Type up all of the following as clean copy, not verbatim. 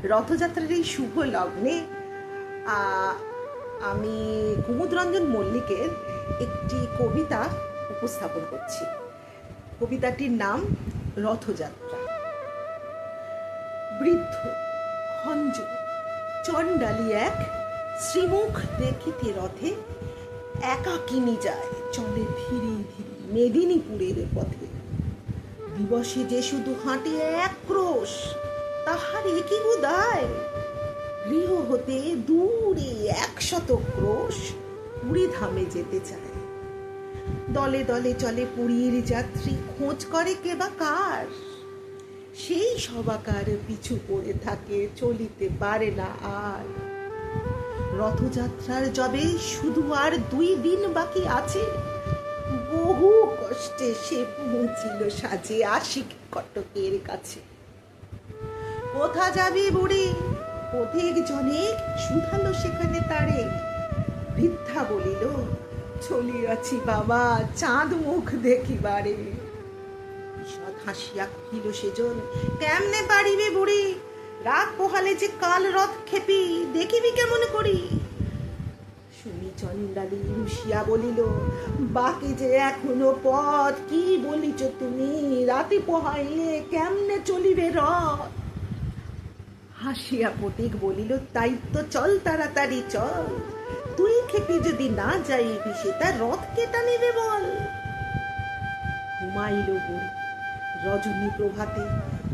রথযাত্রার এই শুভ লগ্নে আমি কুমুদরঞ্জন মল্লিকের একটি কবিতা উপস্থাপন করছি। কবিতাটির নাম রথযাত্রা। বৃদ্ধ খঞ্জ চণ্ডালী এক শ্রীমুখ দেখিতে রথে, একাকিনী যায় চলে ধীরে ধীরে মেদিনীপুরের পথে। দিবসে যে শুধু হাঁটে এক ক্রোশ, তাহার একই দায়। গৃহ হতে দূরে 100 ক্রোশ পুরী ধামে যেতে চায়। দলে দলে চলে পুরীর যাত্রী, খোঁজ করে কে বা কার। সেই সবাকার পিছু পড়ে থাকে, চলিতে পারে না আর। রথযাত্রার যবে শুধু আর 2 দিন বাকি আছে, বহু কষ্টে সে পৌঁছিল সাজে আশিক কটকের কাছে। কোথা যাবি বুড়ি? অধিক জনেক শুধালো সেখানে তারে। বৃদ্ধা বলিল, চলিয়াছি বাবা চাঁদ মুখ দেখিবারে। ঈষৎ হাসিয়া কহিল সেজন, কেমনে পারিবে বুড়ি? রাত পোহালে যে কাল রথ খেপি, দেখিবি কেমন করি? শুনি চণ্ডালী রুষিয়া বলিল, বাকি যে এখনো পথ, কি বলিছ তুমি? রাতে পোহাইলে কেমনে চলিবে রথ? হাসিয়া পথিক বলিল, তাই তো চল তাড়াতাড়ি চল। তুই খেপি যদি না যাইবি, সেটা রথ কেটা নেবে বল। ঘুমাইল বুড়ি রজনী প্রভাতে,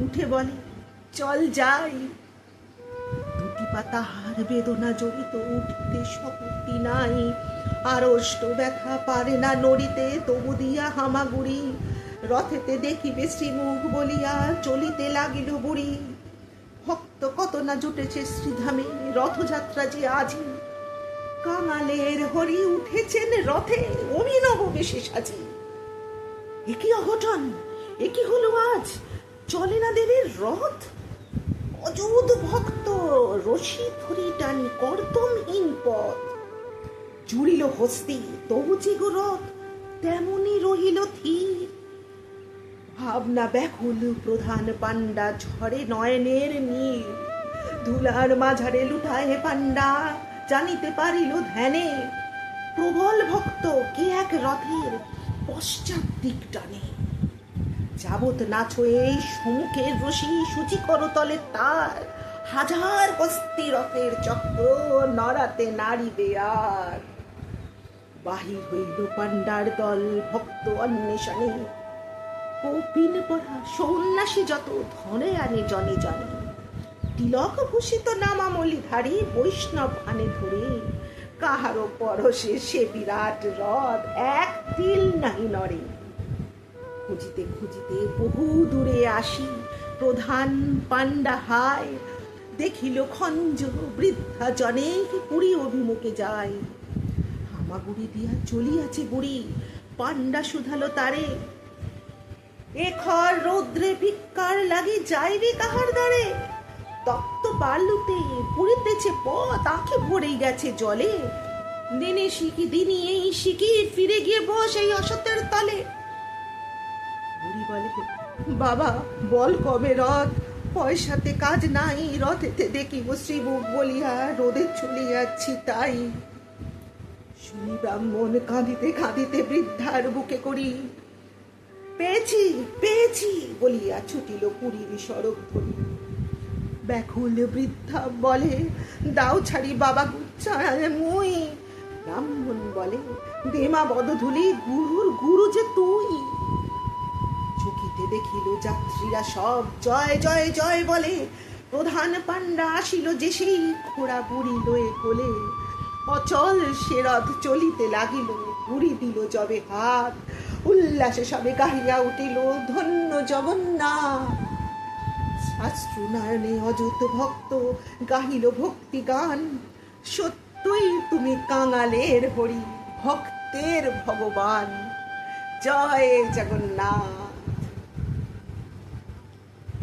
উঠে বলে, চল যাই। 2 পা তাহার বেদনা জড়িত, উঠিতে শক্তি নাই। আড়ষ্ট ব্যথা পারে না নড়িতে, তবু দিয়া হামাগুড়ি। রথেতে দেখিবে শ্রীমুখ বলিয়া চলিতে লাগিল বুড়ি। ভক্ত কত না জুটেছে শ্রীধামে, রথযাত্রা যে আজি। কাঙালের হরি উঠেছেন রথে, অভিনব বেশে সাজি। একই অঘটন, একই হলো আজ, চলে না দেবের রথ। অযুত ভক্ত রশি ধরি টানি কর্দমহীন পথ। জুড়িল হস্তি তবু চিগো রথ, তেমনি রহিল থির। ভাবনা ব্যাকুল প্রধান পাণ্ডা, ঝরে নয়নের নীর। ধুলার মাঝারে লুটায় পাণ্ডা, জানিতে পারিল ধ্যানে। প্রবল ভক্ত কে এক রথের পশ্চাৎ দিক টানে। যাবত না ছয়ে সম্মুখের রশি, সূচি করতলে তার। হাজার হস্তি রথের চক্র, নড়াতে নাড়িবে আর। বাহির হইল পাণ্ডার দল ভক্ত অন্বেষণে। কৌপিন পরা সন্ন্যাসী যত, ধরে আনে জনে জনে। তিলক ভূষিত নামামলিধারী বৈষ্ণব আনে ধরে। কাহারো পরশে সে বিরাট রথ, এক তিল নাহি নড়ে। খুঁজিতে খুঁজিতে বহু দূরে আসি, প্রধান পাণ্ডা হায়। দেখিল খঞ্জ বৃদ্ধা জনেক পুরী অভিমুখে যায়। হামাগুড়ি দিয়া চলিয়াছে বুড়ি, পাণ্ডা শুধালো তারে। এখর রৌদ্রে ভিক্ষার লাগি যাইবি কাহার দ্বারে? তপ্ত বালুতে পুরিতেছে পথ, আঁখে ভরে গেছে জলে। দিনে শিখি দিনই এই শিখি, ফিরে গিয়ে বস এই অসতের তলে। বুড়ি বলে, বাবা বল কবে রথ? পয়সাতে কাজ নাই, রথেতে দেখিব শ্রীমুখ বলিয়া রোদে চলিয়াছি তাই। শুনি ব্রাহ্মণ কাঁদিতে কাঁদিতে বৃদ্ধার বুকে করি। পেয়েছি পেয়েছি বলিয়া ছুটিল পুরীর সড়ক ধরি। ব্যাকুল বৃদ্ধা বলে, দাও ছাড়ি বাবা গুচ্ছায় মুই। ব্রাহ্মণ বলে, দেমা বদধূলি, গুরুর গুরু যে তুই। চকিতে দেখিল যাত্রীরা সব, জয় জয় জয় বলে। প্রধান পাণ্ডা আসিল যে সেই, ঘোড়া বুড়ি লয়ে কোলে। অচল সে রথ চলিতে লাগিল, বুড়ি দিল যবে হাত। উল্লাসে সবে গাহিয়া উঠিল, ধন্য জগন্নাথ। শাস্ত্র নয়নে অযুত ভক্ত গাহিল ভক্তি গান। সত্যই তুমি কাঙালের হরি, ভক্তের ভগবান। জয় জগন্নাথ।